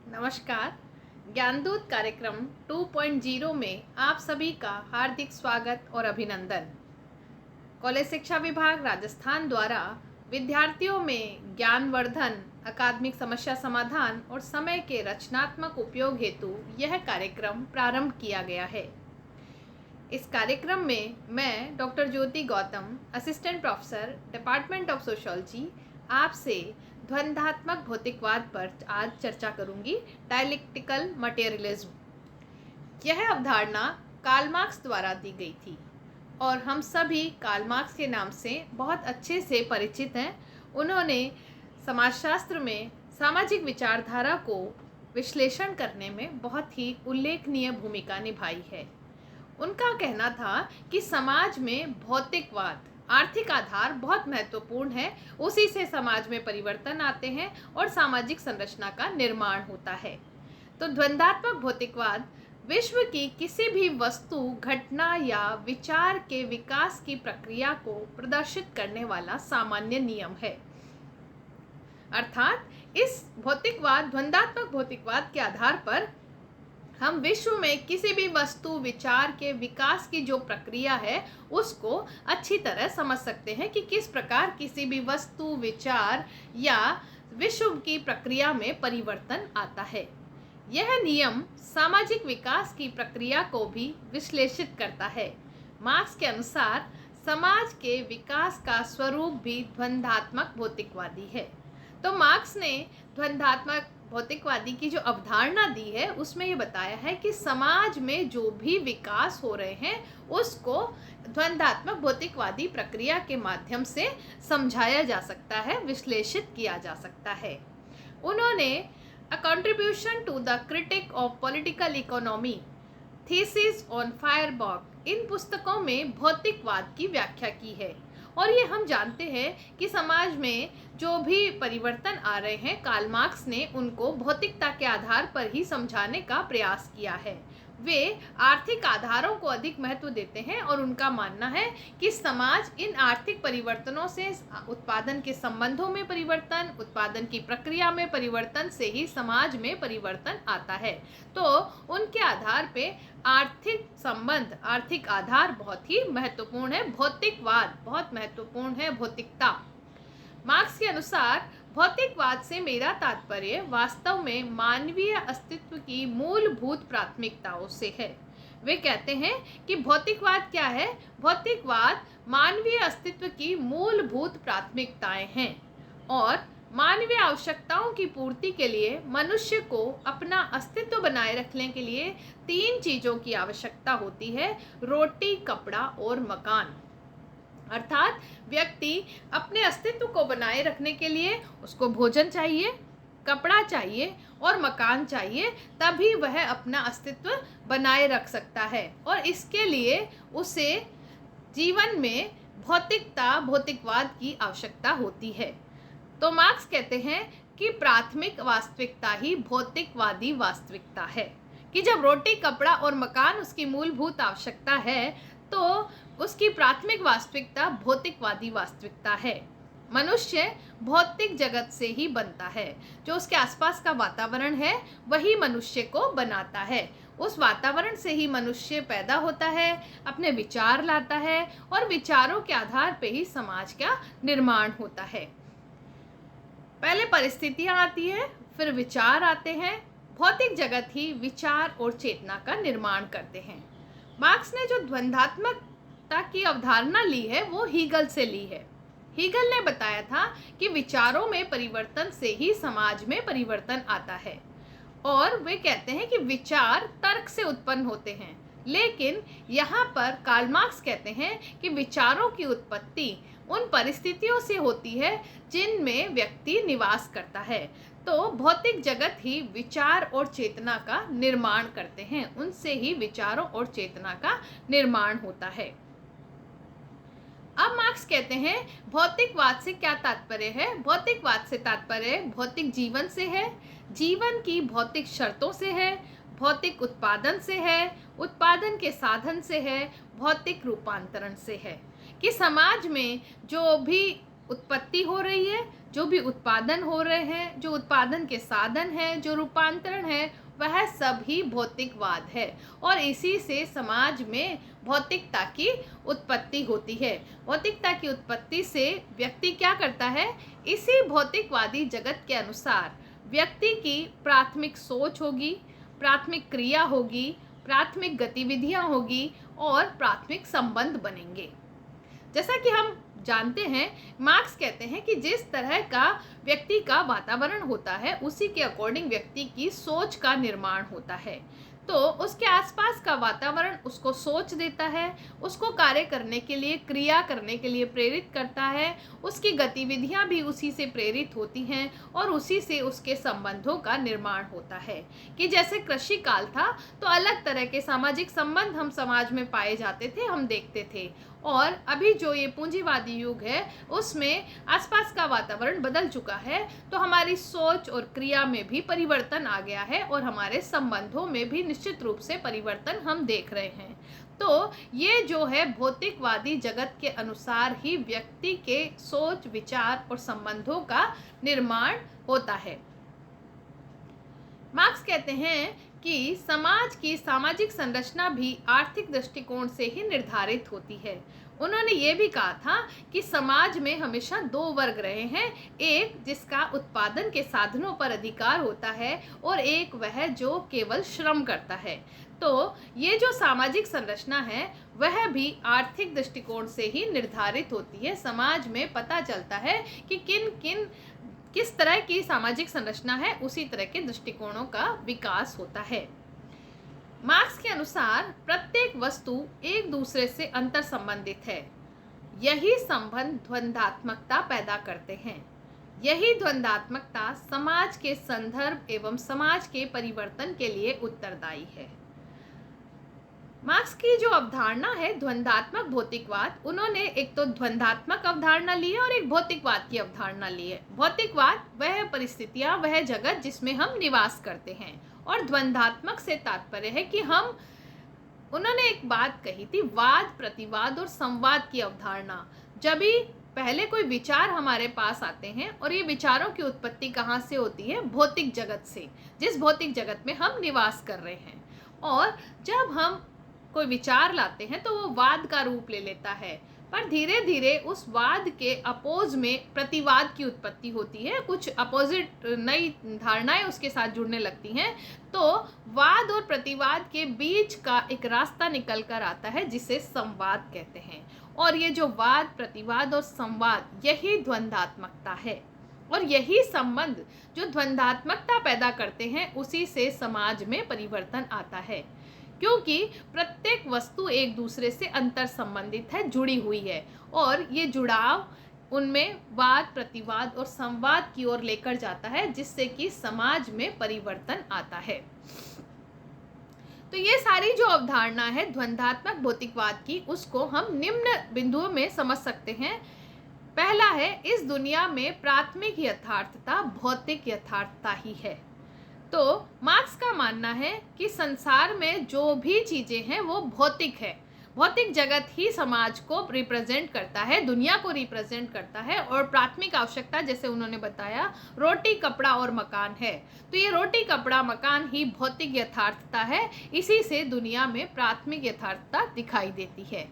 नमस्कार। ज्ञानदूत कार्यक्रम 2.0 में आप सभी का हार्दिक स्वागत और अभिनंदन। कॉलेज शिक्षा विभाग राजस्थान द्वारा विद्यार्थियों में ज्ञानवर्धन, अकादमिक समस्या समाधान और समय के रचनात्मक उपयोग हेतु यह कार्यक्रम प्रारंभ किया गया है। इस कार्यक्रम में मैं doctor Jyoti Gautam, assistant professor, department of sociology, आपसे द्वंद्वात्मक भौतिकवाद पर आज चर्चा करूंगी। डायलेक्टिकल मटेरियलिज्म, यह अवधारणा कार्ल मार्क्स द्वारा दी गई थी और हम सभी कार्ल मार्क्स के नाम से बहुत अच्छे से परिचित हैं। उन्होंने समाजशास्त्र में सामाजिक विचारधारा को विश्लेषण करने में बहुत ही उल्लेखनीय भूमिका निभाई है। उनका कहना था कि समाज में भौतिकवाद, आर्थिक आधार बहुत महत्वपूर्ण है, उसी से समाज में परिवर्तन आते हैं और सामाजिक संरचना का निर्माण होता है। तो द्वंद्वात्मक भौतिकवाद विश्व की किसी भी वस्तु, घटना या विचार के विकास की प्रक्रिया को प्रदर्शित करने वाला सामान्य नियम है। अर्थात इस द्वंद्वात्मक भौतिकवाद के आधार पर हम विश्व में किसी भी वस्तु, विचार के विकास की जो प्रक्रिया है उसको अच्छी तरह समझ सकते हैं कि किस प्रकार किसी भी वस्तु, विचार या विश्व की प्रक्रिया में परिवर्तन आता है। यह नियम सामाजिक विकास की प्रक्रिया को भी विश्लेषित करता है। मार्क्स के अनुसार समाज के विकास का स्वरूप भी द्वंद्वात्मक भौतिकवादी है। तो मार्क्स ने द्वंद्वात्मक भौतिकवादी की जो अवधारणा दी है उसमें ये बताया है कि समाज में जो भी विकास हो रहे हैं उसको द्वंद्वात्मक भौतिकवादी प्रक्रिया के माध्यम से समझाया जा सकता है, विश्लेषित किया जा सकता है। उन्होंने a contribution to the critique of political economy, thesis on Feuerbach, इन पुस्तकों में भौतिकवाद की व्याख्या की है। और ये हम जानते हैं कि समाज में जो भी परिवर्तन आ रहे हैं, कार्ल मार्क्स ने उनको भौतिकता के आधार पर ही समझाने का प्रयास किया है। वे आर्थिक आधारों को अधिक महत्व देते हैं और उनका मानना है कि समाज इन आर्थिक परिवर्तनों से, उत्पादन के संबंधों में परिवर्तन, उत्पादन की प्रक्रिया में परिवर्तन से ही समाज में परिवर्तन आता है। तो उनके आधार पे आर्थिक संबंध, आर्थिक आधार बहुत ही महत्वपूर्ण है। भौतिकवाद बहुत महत्वपूर्ण है, भौतिकता। मार्क्स के अनुसार भौतिकवाद से मेरा तात्पर्य वास्तव में मानवीय अस्तित्व की मूलभूत प्राथमिकताओं से है। वे कहते हैं कि भौतिकवाद क्या है? भौतिकवाद मानवीय अस्तित्व की मूलभूत प्राथमिकताएं हैं और मानवीय आवश्यकताओं की पूर्ति के लिए मनुष्य को अपना अस्तित्व बनाए रखने के लिए 3 चीज़ों की आवश्यकता होती है: रोटी, कपड़ा और मकान। अर्थात व्यक्ति अपने अस्तित्व को बनाए रखने के लिए उसको भोजन चाहिए, कपड़ा चाहिए और मकान चाहिए, तभी वह अपना अस्तित्व बनाए रख सकता है। और इसके लिए उसे जीवन में भौतिकवाद की आवश्यकता होती है। तो मार्क्स कहते हैं कि प्राथमिक वास्तविकता ही भौतिकवादी वास्तविकता है, कि जब रोटी, कपड़ा और मकान उसकी मूलभूत आवश्यकता है तो उसकी प्राथमिक वास्तविकता भौतिकवादी वास्तविकता है। मनुष्य भौतिक जगत से ही बनता है। जो उसके आसपास का वातावरण है वही मनुष्य को बनाता है। उस वातावरण से ही मनुष्य पैदा होता है, अपने विचार लाता है और विचारों के आधार पर ही समाज का निर्माण होता है। पहले परिस्थितियां आती हैं, फिर विचार आते हैं। भौतिक जगत ही विचार और चेतना का निर्माण करते हैं। मार्क्स ने जो द्वंद्वात्मकता की अवधारणा ली है वो हीगल से ली है। हीगल ने बताया था कि विचारों में परिवर्तन से ही समाज में परिवर्तन आता है और वे कहते हैं कि विचार तर्क से उत्पन्न होते हैं। लेकिन यहाँ पर कार्ल मार्क्स कहते हैं कि विचारों की उत्पत्ति उन परिस्थितियों से होती है जिनमें व्यक्ति निवास करता है। तो भौतिक जगत ही विचार और चेतना का निर्माण करते हैं, उनसे ही विचारों और चेतना का निर्माण होता है। अब मार्क्स कहते हैं भौतिकवाद से क्या तात्पर्य है? भौतिकवाद से तात्पर्य भौतिक जीवन से है, जीवन की भौतिक शर्तों से है, भौतिक उत्पादन से है, उत्पादन के साधन से है, भौतिक रूपांतरण से है। कि समाज में जो भी उत्पत्ति हो रही है, जो भी उत्पादन हो रहे हैं, जो उत्पादन के साधन हैं, जो रूपांतरण है, वह सब ही भौतिकवाद है। और इसी से समाज में भौतिकता की उत्पत्ति होती है। भौतिकता की उत्पत्ति से व्यक्ति क्या करता है? इसी भौतिकवादी जगत के अनुसार व्यक्ति की प्राथमिक सोच होगी, प्राथमिक क्रिया होगी, प्राथमिक गतिविधियां होगी और प्राथमिक संबंध बनेंगे। जैसा कि हम जानते हैं, मार्क्स कहते हैं कि जिस तरह का व्यक्ति का वातावरण होता है उसी के अकॉर्डिंग व्यक्ति की सोच का निर्माण होता है। तो उसके आसपास का वातावरण उसको सोच देता है, उसको कार्य करने के लिए, क्रिया करने के लिए प्रेरित करता है, उसकी गतिविधियां भी उसी से प्रेरित होती हैं और उसी से उसके संबंधों का निर्माण होता है। कि जैसे कृषि काल था तो अलग तरह के सामाजिक संबंध हम समाज में पाए जाते थे, हम देखते थे। और अभी जो ये पूंजीवादी युग है उसमें आसपास का वातावरण बदल चुका है, तो हमारी सोच और क्रिया में भी परिवर्तन आ गया है और हमारे संबंधों में भी निश्चित रूप से परिवर्तन हम देख रहे हैं। तो ये जो है भौतिकवादी जगत के अनुसार ही व्यक्ति के सोच, विचार और संबंधों का निर्माण होता है। मार्क्स कहते हैं कि समाज की सामाजिक संरचना भी आर्थिक दृष्टिकोण से ही निर्धारित होती है। उन्होंने ये भी कहा था कि समाज में हमेशा दो वर्ग रहे हैं, एक जिसका उत्पादन के साधनों पर अधिकार होता है और एक वह जो केवल श्रम करता है। तो ये जो सामाजिक संरचना है वह भी आर्थिक दृष्टिकोण से ही निर्धारित होती है। समाज में पता चलता है कि किस तरह की सामाजिक संरचना है, उसी तरह के दृष्टिकोणों का विकास होता है। मार्क्स के अनुसार प्रत्येक वस्तु एक दूसरे से अंतर संबंधित है। यही संबंध द्वंद्वात्मकता पैदा करते हैं। यही द्वंद्वात्मकता समाज के संदर्भ एवं समाज के परिवर्तन के लिए उत्तरदायी है। मार्क्स की जो अवधारणा है द्वंद्वात्मक भौतिकवाद, उन्होंने एक तो द्वंद्वात्मक अवधारणा ली है और एक भौतिकवाद की अवधारणा ली है। भौतिकवाद वह परिस्थितियां, वह जगत जिसमें हम निवास करते हैं, और द्वंद्वात्मक से तात्पर्य है कि उन्होंने एक बात कही थी, वाद, प्रतिवाद और संवाद की अवधारणा। जब भी पहले कोई विचार हमारे पास आते हैं और ये विचारों की उत्पत्ति कहाँ से होती है? भौतिक जगत से, जिस भौतिक जगत में हम निवास कर रहे हैं। और जब हम कोई विचार लाते हैं तो वो वाद का रूप ले लेता है, पर धीरे धीरे उस वाद के अपोज में प्रतिवाद की उत्पत्ति होती है, कुछ अपोजिट नई धारणाएं उसके साथ जुड़ने लगती हैं। तो वाद और प्रतिवाद के बीच का एक रास्ता निकल कर आता है जिसे संवाद कहते हैं। और ये जो वाद, प्रतिवाद और संवाद, यही द्वंद्वात्मकता है। और यही संबंध जो द्वंद्वात्मकता पैदा करते हैं, उसी से समाज में परिवर्तन आता है, क्योंकि प्रत्येक वस्तु एक दूसरे से अंतर संबंधित है, जुड़ी हुई है। और ये जुड़ाव उनमें वाद, प्रतिवाद और संवाद की ओर लेकर जाता है, जिससे कि समाज में परिवर्तन आता है। तो ये सारी जो अवधारणा है द्वंद्वात्मक भौतिकवाद की, उसको हम निम्न बिंदुओं में समझ सकते हैं। पहला है, इस दुनिया में प्राथमिक यथार्थता भौतिक यथार्थता ही है। तो मार्क्स का मानना है कि संसार में जो भी चीज़ें हैं वो भौतिक है। भौतिक जगत ही समाज को रिप्रेजेंट करता है, दुनिया को रिप्रेजेंट करता है। और प्राथमिक आवश्यकता, जैसे उन्होंने बताया, रोटी, कपड़ा और मकान है। तो ये रोटी, कपड़ा, मकान ही भौतिक यथार्थता है। इसी से दुनिया में प्राथमिक यथार्थता दिखाई देती है।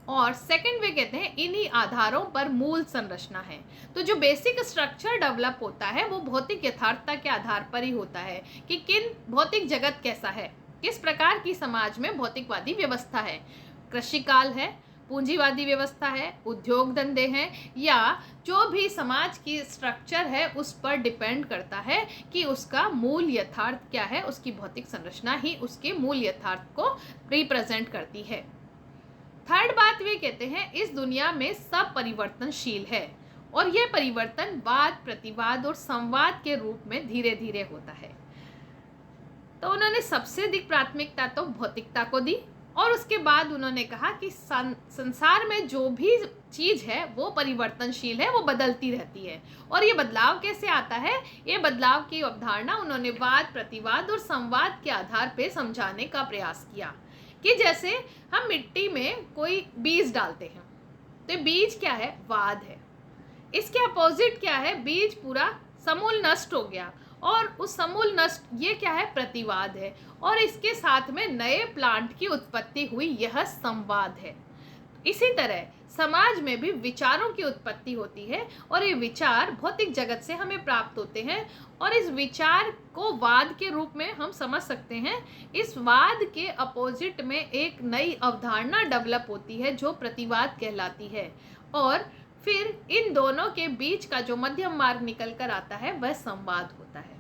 और सेकंड वे कहते हैं, इन्हीं आधारों पर मूल संरचना है। तो जो बेसिक स्ट्रक्चर डेवलप होता है वो भौतिक यथार्थता के आधार पर ही होता है कि किन भौतिक जगत कैसा है, किस प्रकार की समाज में भौतिकवादी व्यवस्था है। कृषि काल है, पूंजीवादी व्यवस्था है, उद्योग धंधे हैं, या जो भी समाज की स्ट्रक्चर है उस पर डिपेंड करता है कि उसका मूल यथार्थ क्या है। उसकी भौतिक संरचना ही उसके मूल यथार्थ को रिप्रेजेंट करती है। थर्ड बात वे कहते हैं, इस दुनिया में सब परिवर्तनशील है और यह परिवर्तन वाद, प्रतिवाद और संवाद के रूप में धीरे धीरे होता है। तो उन्होंने सबसे अधिक प्राथमिकता तो भौतिकता को दी और उसके बाद उन्होंने कहा कि संसार में जो भी चीज़ है वो परिवर्तनशील है, वो बदलती रहती है। और ये बदलाव कैसे आता है? ये बदलाव की अवधारणा उन्होंने वाद, प्रतिवाद और संवाद के आधार पर समझाने का प्रयास किया। कि जैसे हम मिट्टी में कोई बीज डालते हैं तो बीज क्या है? वाद है। इसके अपोजिट क्या है, बीज पूरा समूल नष्ट हो गया, और उस समूल नष्ट, ये क्या है, प्रतिवाद है, और इसके साथ में नए प्लांट की उत्पत्ति हुई, यह संवाद है। इसी तरह समाज में भी विचारों की उत्पत्ति होती है, और ये विचार भौतिक जगत से हमें प्राप्त होते हैं, और इस विचार को वाद के रूप में हम समझ सकते हैं। इस वाद के अपोजिट में एक नई अवधारणा डेवलप होती है जो प्रतिवाद कहलाती है, और फिर इन दोनों के बीच का जो मध्यम मार्ग निकल कर आता है वह संवाद होता है।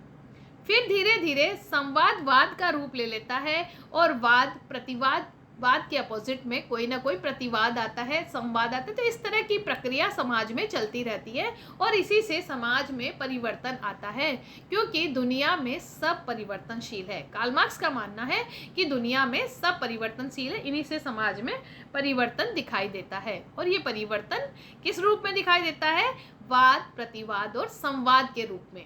फिर धीरे धीरे संवाद वाद का रूप ले लेता है, और वाद प्रतिवाद, वाद के अपोजिट में कोई ना कोई प्रतिवाद आता है, संवाद आता है। तो इस तरह की प्रक्रिया समाज में चलती रहती है, और इसी से समाज में परिवर्तन आता है, क्योंकि दुनिया में सब परिवर्तनशील है। कार्ल मार्क्स का मानना है कि दुनिया में सब परिवर्तनशील है, इन्हीं से समाज में परिवर्तन दिखाई देता है। और ये परिवर्तन किस रूप में दिखाई देता है, वाद, प्रतिवाद और संवाद के रूप में।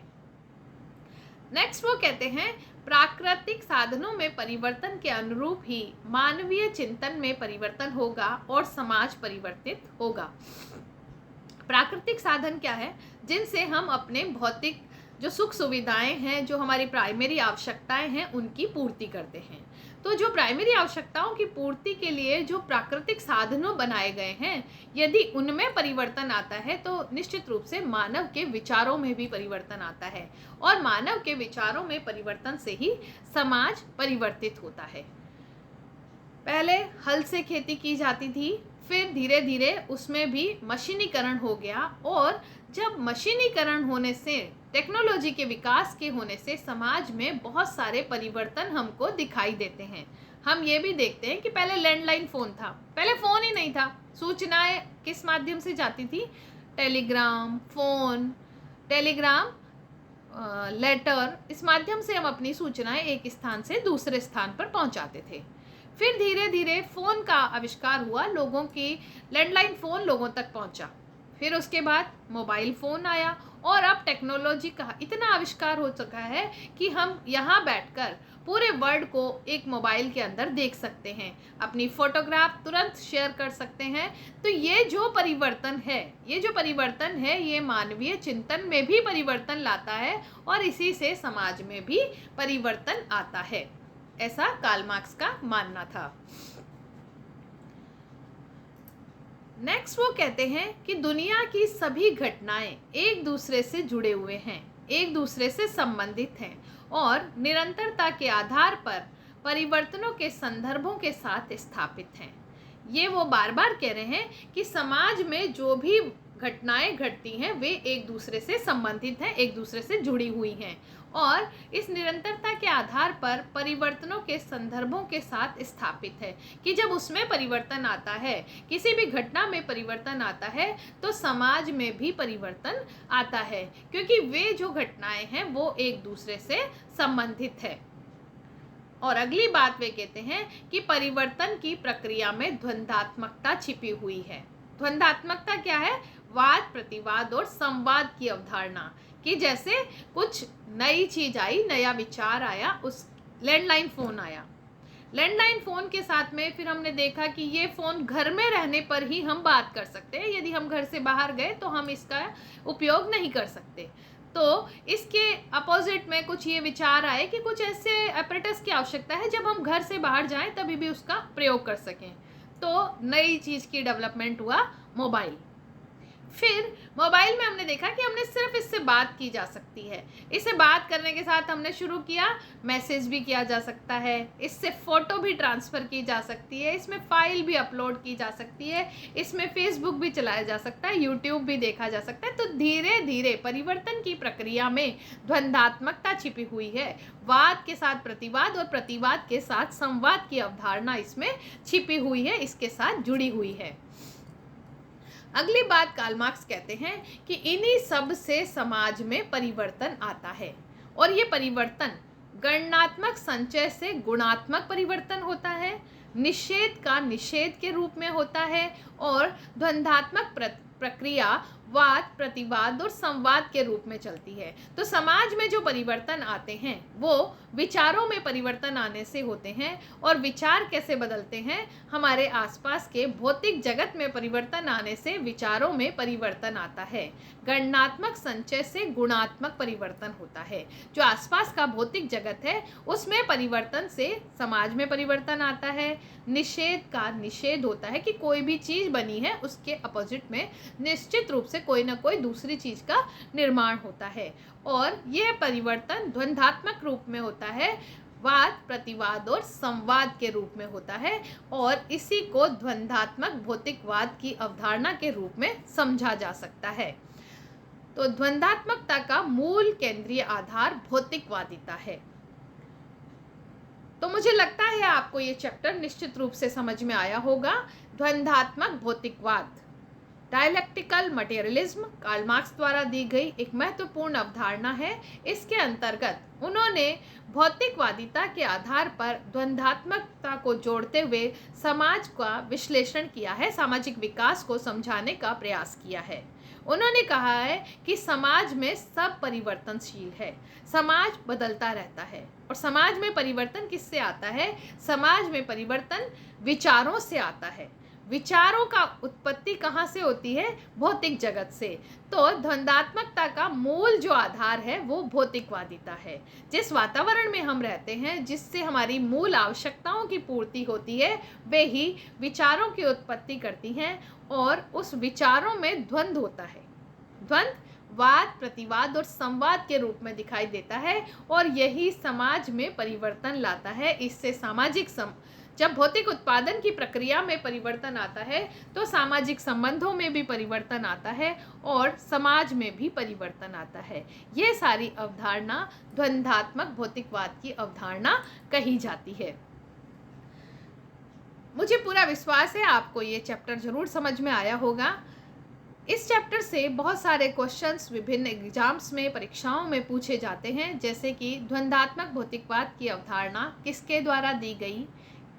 नेक्स्ट वो कहते हैं, प्राकृतिक साधनों में परिवर्तन के अनुरूप ही मानवीय चिंतन में परिवर्तन होगा और समाज परिवर्तित होगा। प्राकृतिक साधन क्या है, जिनसे हम अपने भौतिक जो सुख सुविधाएं हैं, जो हमारी प्राइमरी आवश्यकताएं हैं, उनकी पूर्ति करते हैं। तो जो प्राइमरी आवश्यकताओं की पूर्ति के लिए जो प्राकृतिक साधनों बनाए गए हैं, यदि उनमें परिवर्तन आता है तो निश्चित रूप से मानव के विचारों में भी परिवर्तन आता है, और मानव के विचारों में परिवर्तन से ही समाज परिवर्तित होता है। पहले हल से खेती की जाती थी, फिर धीरे धीरे उसमें भी मशीनीकरण हो गया, और जब मशीनीकरण होने से, टेक्नोलॉजी के विकास के होने से समाज में बहुत सारे परिवर्तन हमको दिखाई देते हैं। हम ये भी देखते हैं कि पहले लैंडलाइन फ़ोन था, पहले फ़ोन ही नहीं था, सूचनाएं किस माध्यम से जाती थी, टेलीग्राम, फ़ोन, टेलीग्राम, लेटर, इस माध्यम से हम अपनी सूचनाएं एक स्थान से दूसरे स्थान पर पहुंचाते थे। फिर धीरे धीरे फ़ोन का आविष्कार हुआ, लोगों की लैंडलाइन फ़ोन लोगों तक पहुंचा, फिर उसके बाद मोबाइल फ़ोन आया, और अब टेक्नोलॉजी का इतना आविष्कार हो चुका है कि हम यहाँ बैठकर पूरे वर्ल्ड को एक मोबाइल के अंदर देख सकते हैं, अपनी फ़ोटोग्राफ तुरंत शेयर कर सकते हैं। तो ये जो परिवर्तन है, ये मानवीय चिंतन में भी परिवर्तन लाता है, और इसी से समाज में भी परिवर्तन आता है, ऐसा कार्ल मार्क्स का मानना था। नेक्स्ट वो कहते हैं कि दुनिया की सभी घटनाएं एक दूसरे से जुड़े हुए हैं, एक दूसरे से संबंधित हैं, और निरंतरता के आधार पर परिवर्तनों के संदर्भों के साथ स्थापित हैं। ये वो बार बार कह रहे हैं कि समाज में जो भी घटनाएं घटती हैं वे एक दूसरे से संबंधित हैं, एक दूसरे से जुड़ी हुई हैं, और इस निरंतरता के आधार पर परिवर्तनों के संदर्भों के साथ स्थापित है कि जब उसमें परिवर्तन आता है, किसी भी घटना में परिवर्तन आता है, तो समाज में भी परिवर्तन आता है, क्योंकि वे जो घटनाएं हैं वो एक दूसरे से संबंधित है। और अगली बात वे कहते हैं कि परिवर्तन की प्रक्रिया में द्वंद्वात्मकता छिपी हुई है। द्वंद्वात्मकता क्या है, वाद, प्रतिवाद और संवाद की अवधारणा, कि जैसे कुछ नई चीज आई, नया विचार आया, उस लैंडलाइन फ़ोन आया, लैंडलाइन फ़ोन के साथ में फिर हमने देखा कि ये फ़ोन घर में रहने पर ही हम बात कर सकते हैं, यदि हम घर से बाहर गए तो हम इसका उपयोग नहीं कर सकते। तो इसके अपोजिट में कुछ ये विचार आए कि कुछ ऐसे एपरेटस की आवश्यकता है जब हम घर से बाहर जाएं तभी भी उसका प्रयोग कर सकें। तो नई चीज़ की डेवलपमेंट हुआ मोबाइल। फिर मोबाइल में हमने देखा कि हमने सिर्फ इससे बात की जा सकती है, इससे बात करने के साथ हमने शुरू किया, मैसेज भी किया जा सकता है, इससे फ़ोटो भी ट्रांसफ़र की जा सकती है, इसमें फ़ाइल भी अपलोड की जा सकती है, इसमें फेसबुक भी चलाया जा सकता है, यूट्यूब भी देखा जा सकता है। तो धीरे धीरे परिवर्तन की प्रक्रिया में द्वंद्वात्मकता छिपी हुई है, वाद के साथ प्रतिवाद और प्रतिवाद के साथ संवाद की अवधारणा इसमें छिपी हुई है, इसके साथ जुड़ी हुई है। अगली बात कार्ल मार्क्स कहते हैं कि इन्हीं सब से समाज में परिवर्तन आता है, और ये परिवर्तन गणनात्मक संचय से गुणात्मक परिवर्तन होता है, निषेध का निषेध के रूप में होता है, और द्वंद्वात्मक प्रक्रिया वाद, प्रतिवाद और संवाद के रूप में चलती है। तो समाज में जो परिवर्तन आते हैं वो विचारों में परिवर्तन आने से होते हैं। और विचार कैसे बदलते हैं? हमारे आसपास के भौतिक जगत में परिवर्तन आने से विचारों में परिवर्तन आता है। गणनात्मक संचय से गुणात्मक परिवर्तन होता है। जो आसपास का भौतिक जगत है उसमें परिवर्तन से समाज में परिवर्तन आता है। निषेध का निषेध होता है कि कोई भी चीज़ बनी है उसके अपोजिट में निश्चित रूप से कोई ना कोई दूसरी चीज़ का निर्माण होता है। और यह परिवर्तन द्वंद्वात्मक रूप में होता है, वाद, प्रतिवाद और संवाद के रूप में होता है। और इसी को द्वंद्वात्मक भौतिकवाद की अवधारणा के रूप में समझा जा सकता है। तो द्वंद्वात्मकता का मूल केंद्रीय आधार भौतिकवादिता है। तो मुझे लगता है आपको ये चैप्टर निश्चित रूप से समझ में आया होगा। द्वंद्वात्मक भौतिकवाद, डायलेक्टिकल मटेरियलिज्म, कार्ल मार्क्स द्वारा दी गई एक महत्वपूर्ण अवधारणा है। इसके अंतर्गत उन्होंने भौतिकवादिता के आधार पर द्वंद्वात्मकता को जोड़ते हुए समाज का विश्लेषण किया है, सामाजिक विकास को समझाने का प्रयास किया है। उन्होंने कहा है कि समाज में सब परिवर्तनशील है, समाज बदलता रहता है। और समाज में परिवर्तन किससे आता है? समाज में परिवर्तन विचारों से आता है। विचारों का उत्पत्ति कहाँ से होती है? भौतिक जगत से। तो द्वंद्वात्मकता का मूल जो आधार है वो भौतिकवादिता है। जिस वातावरण में हम रहते हैं, जिससे हमारी मूल आवश्यकताओं की पूर्ति होती है, वे ही विचारों की उत्पत्ति करती हैं। और उस विचारों में द्वंद्व होता है। द्वंद्व वाद, प्रतिवाद और संवाद के रूप में दिखाई देता है। और यही समाज में परिवर्तन लाता है। इससे सामाजिक जब भौतिक उत्पादन की प्रक्रिया में परिवर्तन आता है तो सामाजिक संबंधों में भी परिवर्तन आता है और समाज में भी परिवर्तन आता है। ये सारी अवधारणा द्वंद्वात्मक भौतिकवाद की अवधारणा कही जाती है। मुझे पूरा विश्वास है आपको ये चैप्टर जरूर समझ में आया होगा। इस चैप्टर से बहुत सारे क्वेश्चंस विभिन्न एग्जाम्स में, परीक्षाओं में पूछे जाते हैं, जैसे कि द्वंद्वात्मक भौतिकवाद की अवधारणा किसके द्वारा दी गई,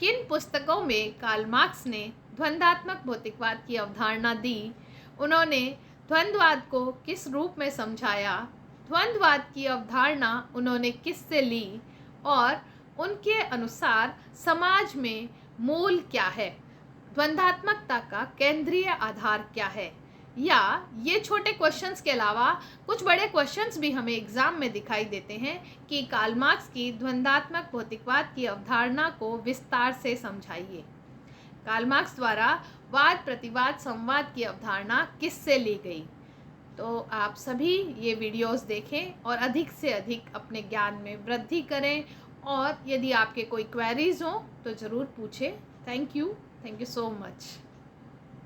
किन पुस्तकों में कार्ल मार्क्स ने द्वंद्वात्मक भौतिकवाद की अवधारणा दी, उन्होंने द्वंद्ववाद को किस रूप में समझाया, द्वंद्ववाद की अवधारणा उन्होंने किससे ली और उनके अनुसार समाज में मूल क्या है, द्वंद्वात्मकता का केंद्रीय आधार क्या है। या ये छोटे क्वेश्चंस के अलावा कुछ बड़े क्वेश्चंस भी हमें एग्जाम में दिखाई देते हैं कि कार्ल मार्क्स की द्वंद्वात्मक भौतिकवाद की अवधारणा को विस्तार से समझाइए। कार्ल मार्क्स द्वारा वाद, प्रतिवाद, संवाद की अवधारणा किससे ली गई। तो आप सभी ये वीडियोस देखें और अधिक से अधिक अपने ज्ञान में वृद्धि करें। और यदि आपके कोई क्वेरीज हों तो ज़रूर पूछें। Thank you so much.